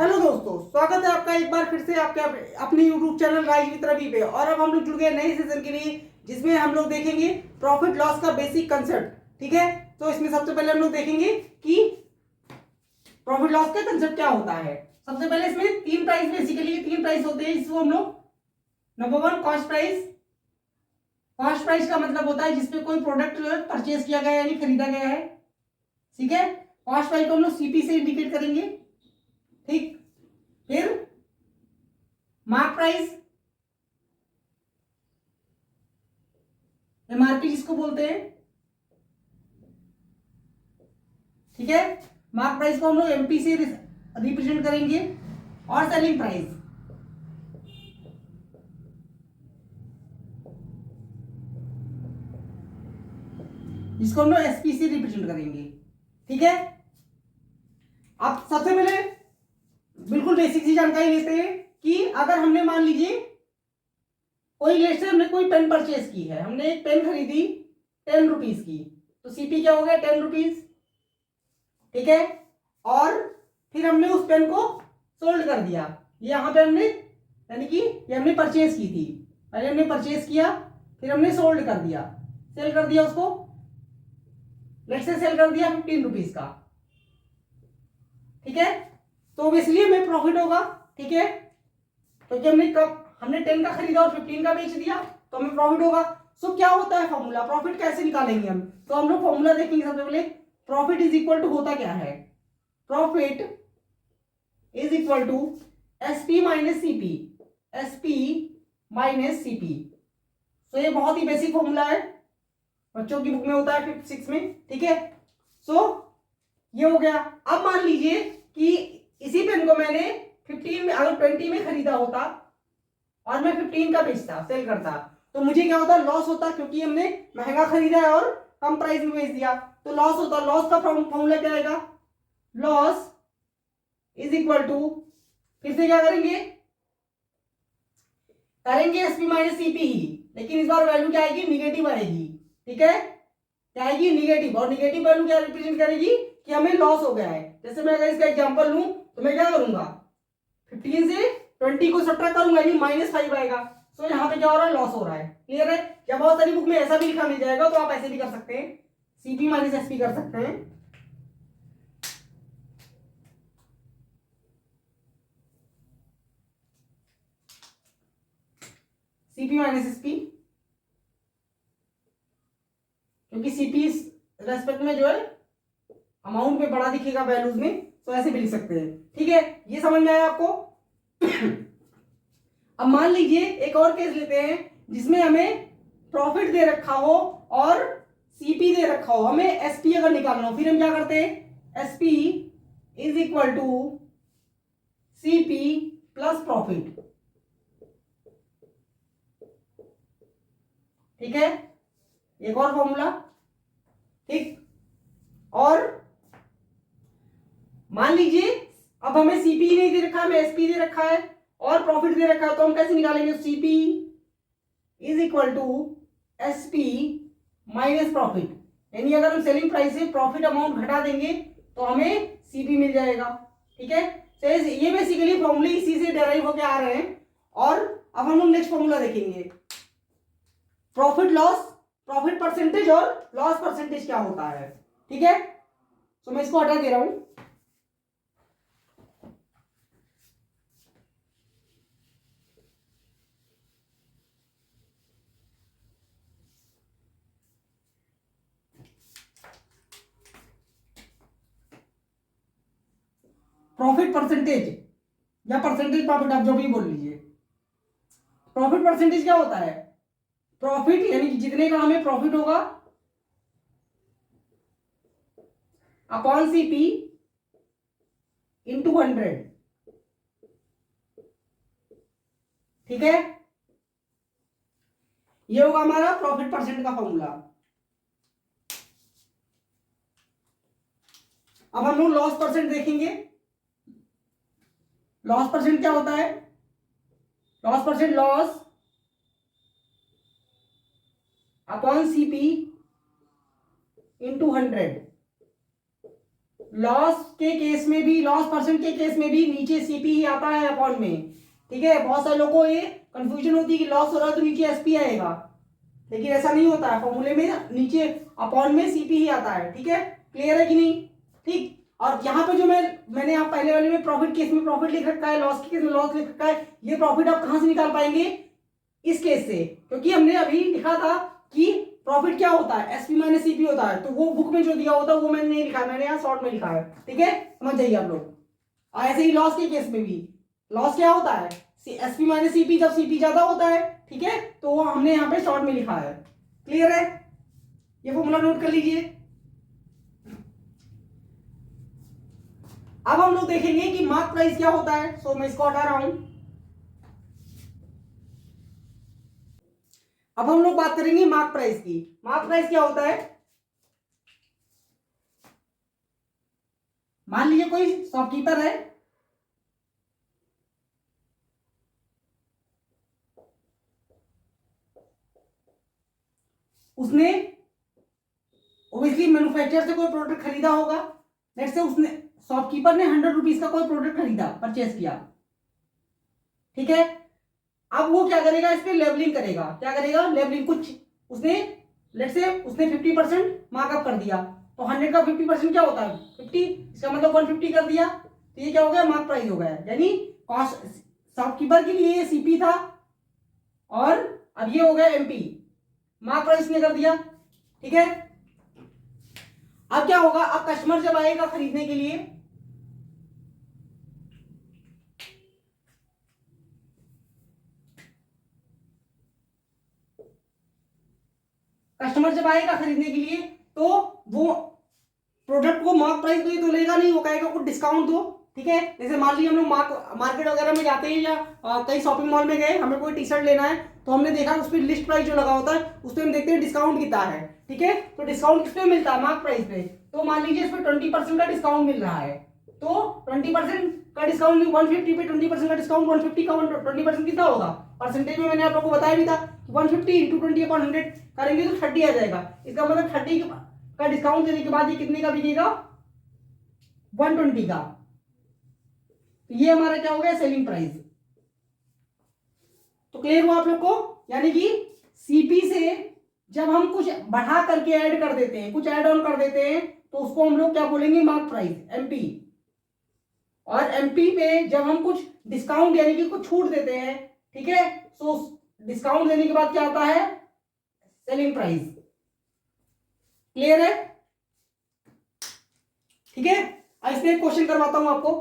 Hello दोस्तों, स्वागत है आपका एक बार फिर से आपके अपने YouTube channel rise with Ravi पे। और अब हम लोग जुड़ गए नए सेशन के लिए, जिसमें हम लोग देखेंगे प्रॉफिट लॉस का बेसिक कंसेप्ट। ठीक है, तो इसमें सबसे पहले हम लोग देखेंगे कि प्रॉफिट लॉस का कंसेप्ट क्या होता है। सबसे पहले इसमें तीन प्राइस, बेसिकली तीन प्राइस होते हैं, इसको हम लोग number one cost price. Cost price का मतलब होता है जिसपे कोई प्रोडक्ट परचेज किया गया है यानी खरीदा गया है। ठीक है, कॉस्ट प्राइस को हम लोग सीपी से इंडिकेट करेंगे। ठीक, फिर मार्क प्राइस, एमआरपी जिसको बोलते हैं। ठीक है, मार्क प्राइस को हम लोग एमपी से रिप्रेजेंट करेंगे। और सेलिंग प्राइस, जिसको हम लोग एसपी से रिप्रेजेंट करेंगे। ठीक है, अब सबसे पहले बिल्कुल बेसिक सी जानकारी लेते हैं कि अगर हमने मान लीजिए कोई लेट हमने कोई पेन परचेज की है, हमने एक पेन खरीदी 10 रुपीज की, तो सीपी क्या हो गया 10 रुपीज। ठीक है, और फिर हमने उस पेन को सोल्ड कर दिया। यहां पे हमने यानी कि ये हमने परचेज की थी, पहले हमने परचेज किया फिर हमने सोल्ड कर दिया, सेल कर दिया उसको। लेट से सेल कर दिया 15 रुपीज का। ठीक है, तो इसलिए हमें प्रॉफिट होगा। ठीक है, क्योंकि हमने 10 का खरीदा और 15 का बेच दिया, तो हमें प्रॉफिट होगा। सो क्या होता है फॉर्मूला, प्रॉफिट कैसे निकालेंगे हम, तो हम लोग फॉर्मूला देखेंगे। सबसे पहले प्रॉफिट इज इक्वल टू होता क्या है, profit is equal to SP minus CP, SP minus CP. तो ये बहुत ही बेसिक फॉर्मूला है, बच्चों की बुक में होता है 5th 6 में। ठीक है, सो ये हो गया। अब मान लीजिए कि इसी पेन को मैंने 15 में, अगर 20 में खरीदा होता और मैं 15 का बेचता, सेल करता, तो मुझे क्या होता, लॉस होता, क्योंकि हमने महंगा खरीदा है और कम प्राइस में बेच दिया, तो लॉस होता। लॉस का फॉर्मूला क्या आएगा, लॉस इज इक्वल टू, फिर से क्या करेंगे एसपी माइनस सीपी ही, लेकिन इस बार वैल्यू क्या आएगी, निगेटिव आएगी। ठीक है, क्या आएगी, निगेटिव। और निगेटिव वैल्यू क्या रिप्रेजेंट करेगी कि हमें लॉस हो गया है। जैसे मैं अगर इसका एग्जांपल लूं तो मैं क्या करूंगा, 15 से 20 को सब्ट्रैक्ट करूंगा यानी -5 आएगा। तो यहाँ पे क्या हो रहा है, लॉस हो रहा है। क्लियर है, या बहुत सारी बुक में ऐसा भी लिखा मिल जाएगा, तो आप ऐसे भी कर सकते हैं, सीपी माइनस एसपी कर सकते हैं। सीपी माइनस एसपी, क्योंकि सीपी रेस्पेक्ट में जो है अमाउंट में बड़ा दिखेगा वैल्यूज में, तो ऐसे भी लिख सकते हैं। ठीक है, ये समझ में आया आपको। अब मान लीजिए एक और केस लेते हैं जिसमें हमें प्रॉफिट दे रखा हो और सीपी दे रखा हो, हमें एसपी अगर निकालना हो, फिर हम क्या करते हैं, SP is equal to CP plus profit. ठीक है, एक और फॉर्मूला। ठीक, और मान लीजिए अब हमें सीपी नहीं दे रखा, हमें एसपी दे रखा है और प्रॉफिट दे रखा है, तो हम कैसे निकालेंगे, CP is equal to SP minus profit. यानी अगर हम सेलिंग प्राइस से प्रॉफिट अमाउंट घटा देंगे तो हमें सीपी मिल जाएगा। ठीक है, तो ये बेसिकली फॉर्मूले इसी से डेराइव होकर आ रहे हैं। और अब हम लोग नेक्स्ट फॉर्मूला देखेंगे, प्रॉफिट लॉस, प्रॉफिट परसेंटेज और लॉस परसेंटेज क्या होता है। ठीक है, तो मैं इसको हटा दे रहा हूं। प्रॉफिट परसेंटेज या परसेंटेज प्रॉफिट, आप जो भी बोल लीजिए। प्रॉफिट परसेंटेज क्या होता है, प्रॉफिट यानी कि जितने का हमें प्रॉफिट होगा अपॉन सीपी इंटू 100। ठीक है, ये होगा हमारा प्रॉफिट परसेंट का फॉर्मूला। अब हम लोग लॉस परसेंट देखेंगे। लॉस परसेंट क्या होता है, loss percent loss upon CP into 100। Loss के केस में भी, लॉस परसेंट के केस में भी नीचे सीपी ही आता है अपॉन में, ठीक है। बहुत सारे लोगों को ये कंफ्यूजन होती है कि लॉस हो रहा है तो नीचे एसपी आएगा, लेकिन ऐसा नहीं होता है। फॉर्मूले में नीचे अपॉन में सीपी ही आता है, ठीक है। क्लियर है कि नहीं? ठीक। और यहाँ पे जो मैंने आप पहले वाले में प्रॉफिट केस में प्रॉफिट लिख रखा है, लॉस के केस में लॉस लिख रखा है, ये प्रॉफिट आप कहां से निकाल पाएंगे? इस केस से, क्योंकि हमने अभी लिखा था कि प्रॉफिट क्या होता है, एसपी माइनस सीपी होता है, तो वो बुक में जो दिया होता है वो मैंने नहीं लिखा, मैंने यहाँ शॉर्ट में लिखा है, ठीक है। समझ जाइए आप लोग। ऐसे ही लॉस के केस में भी लॉस क्या होता है, एसपी माइनस सीपी, जब सीपी ज्यादा होता है, ठीक है, तो वो हमने यहाँ पे शॉर्ट में लिखा है। क्लियर है? ये फॉर्मूला नोट कर लीजिए। अब हम लोग देखेंगे कि मार्क प्राइस क्या होता है। सो मैं इसको हटा रहा हूं। अब हम लोग बात करेंगे मार्क प्राइस की। मार्क प्राइस क्या होता है? मान लीजिए कोई शॉपकीपर है, उसने ओबियसली मैन्युफैक्चरर से कोई प्रोडक्ट खरीदा होगा। लेट्स से उसने, शॉपकीपर ने 100 रुपीज का कोई प्रोडक्ट खरीदा, परचेस किया, ठीक है। अब वो क्या करेगा, इस पे लेबलिंग करेगा। क्या करेगा? लेबलिंग। कुछ उसने, लेट्स से उसने 50% मार्कअप कर दिया, तो 100 का 50% क्या होता है? 50। इसका मतलब 150 कर दिया, तो ये क्या हो गया? मार्क प्राइस हो गया। यानी कॉस्ट, शॉपकीपर के लिए ये सीपी था और अब ये हो गया एमपी, मार्क प्राइस ने कर दिया, ठीक है। अब क्या होगा? अब कस्टमर जब आएगा खरीदने के लिए, कस्टमर जब आएगा खरीदने के लिए, तो वो प्रोडक्ट को मार्क प्राइस तो लेगा नहीं, वो कहेगा कुछ डिस्काउंट दो, ठीक है। जैसे मान लीजिए हम लोग मार्केट वगैरह में जाते हैं या कई शॉपिंग मॉल में गए, हमें कोई टी शर्ट लेना है, तो हमने देखा उस पर लिस्ट प्राइस जो लगा होता है उस पर हम देखते हैं डिस्काउंट कितना है, ठीक है। तो डिस्काउंट किस पे मिलता है? मार्क प्राइस पे। तो मान लीजिए इस पर 20% का डिस्काउंट मिल रहा है, तो 20% का डिस्काउंट 150 पे 20% का डिस्काउंट, 150 का 20% कितना होगा? परसेंटेज में मैंने आप लोगों को बताया भी था, 150 इंटू 20/100 करेंगे तो 30 आ जाएगा। इसका मतलब 30 का डिस्काउंट देने के बाद ये कितने का बिकेगा? 120 का। तो ये हमारा क्या हो गया? Selling price. तो क्लियर हुआ आप लोग को? यानी कि सीपी से जब हम कुछ बढ़ा करके ऐड कर देते हैं, कुछ ऐड ऑन कर देते हैं, तो उसको हम लोग क्या बोलेंगे? Mark price, MP. और एमपी पे जब हम कुछ डिस्काउंट यानी कि कुछ छूट देते हैं, ठीक है, तो डिस्काउंट देने के बाद क्या आता है? Selling price. क्लियर है? ठीक है। इसमें एक क्वेश्चन करवाता हूं आपको।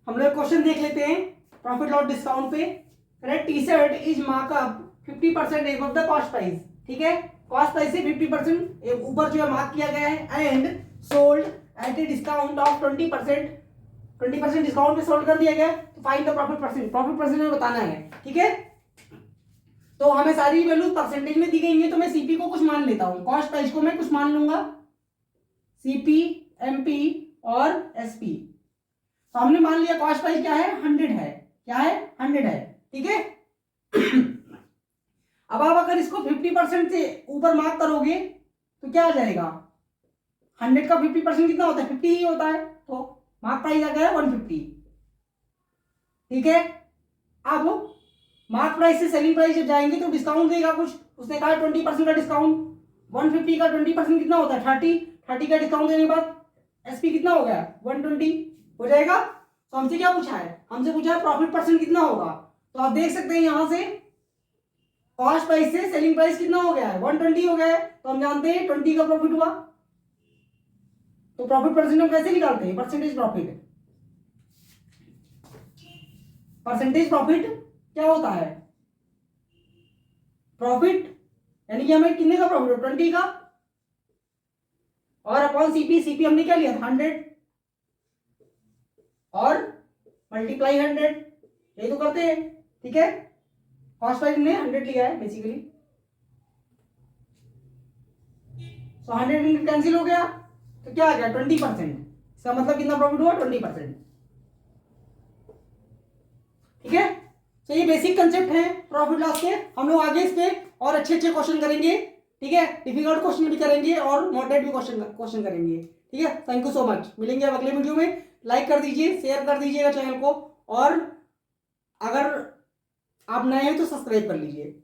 हम लोग क्वेश्चन देख लेते हैं प्रॉफिट लॉस डिस्काउंट पे। Correct, T shirt is markup 50% above the cost price, ठीक है। कॉस्ट प्राइस से 50% ऊपर जो है मार्क किया गया है, and sold at a discount of 20%, 20% discount पे सोल्ड कर दिया गया। तो find the profit percent, profit percent में बताना है, ठीक है। तो हमें सारी वैल्यू परसेंटेज में दी गई है, तो मैं सीपी को कुछ मान लेता हूं, कॉस्ट प्राइस को मैं कुछ मान लूंगा, सीपी, एमपी और एसपी। तो हमने मान लिया कॉस्ट प्राइस क्या है? 100 है। क्या है? 100 है, ठीक है। अब आप अगर इसको 50% से ऊपर मार्क करोगे तो क्या आ जाएगा? 100 का 50% कितना होता है? 50 ही होता है, तो मार्क प्राइस आ गया 150, ठीक है। अब मार्क प्राइस से सेलिंग प्राइस जब जाएंगे तो डिस्काउंट देगा कुछ, उसने कहा 20% का डिस्काउंट। 150 का 20% कितना होता है? 30 का डिस्काउंट देने के बाद एसपी कितना हो गया? 120 हो जाएगा। तो हमसे क्या पूछा है? हमसे पूछा है प्रॉफिट परसेंट कितना होगा। तो आप देख सकते हैं यहां से कॉस्ट प्राइस से सेलिंग प्राइस कितना हो गया है? 120 हो गया है। तो हम जानते हैं 20 का प्रॉफिट हुआ। तो प्रॉफिट परसेंट हम कैसे निकालते हैं? Percentage profit. परसेंटेज प्रॉफिट क्या होता है? प्रॉफिट यानी कि हमें कितने का प्रॉफिट? 20 का, और अपॉन सीपी, सीपी हमने क्या लिया था? 100 और मल्टीप्लाई 100, यही तो करते हैं, ठीक है। कॉस्ट प्राइस हमने 100 लिया है बेसिकली, सो 100 कैंसिल हो गया, तो क्या आ गया? 20%। इसका मतलब कितना प्रॉफिट हुआ? 20%। ठीक है। तो ये बेसिक कंसेप्ट है प्रॉफिट लॉस के। हम लोग आगे इस पे और अच्छे अच्छे क्वेश्चन करेंगे, ठीक है। डिफिकल्ट क्वेश्चन भी करेंगे और मॉडरेट भी क्वेश्चन करेंगे, ठीक है। Thank you so much. मिलेंगे अब अगले वीडियो में। लाइक कर दीजिए, शेयर कर दीजिएगा चैनल को, और अगर आप नए हैं तो सब्सक्राइब कर लीजिए।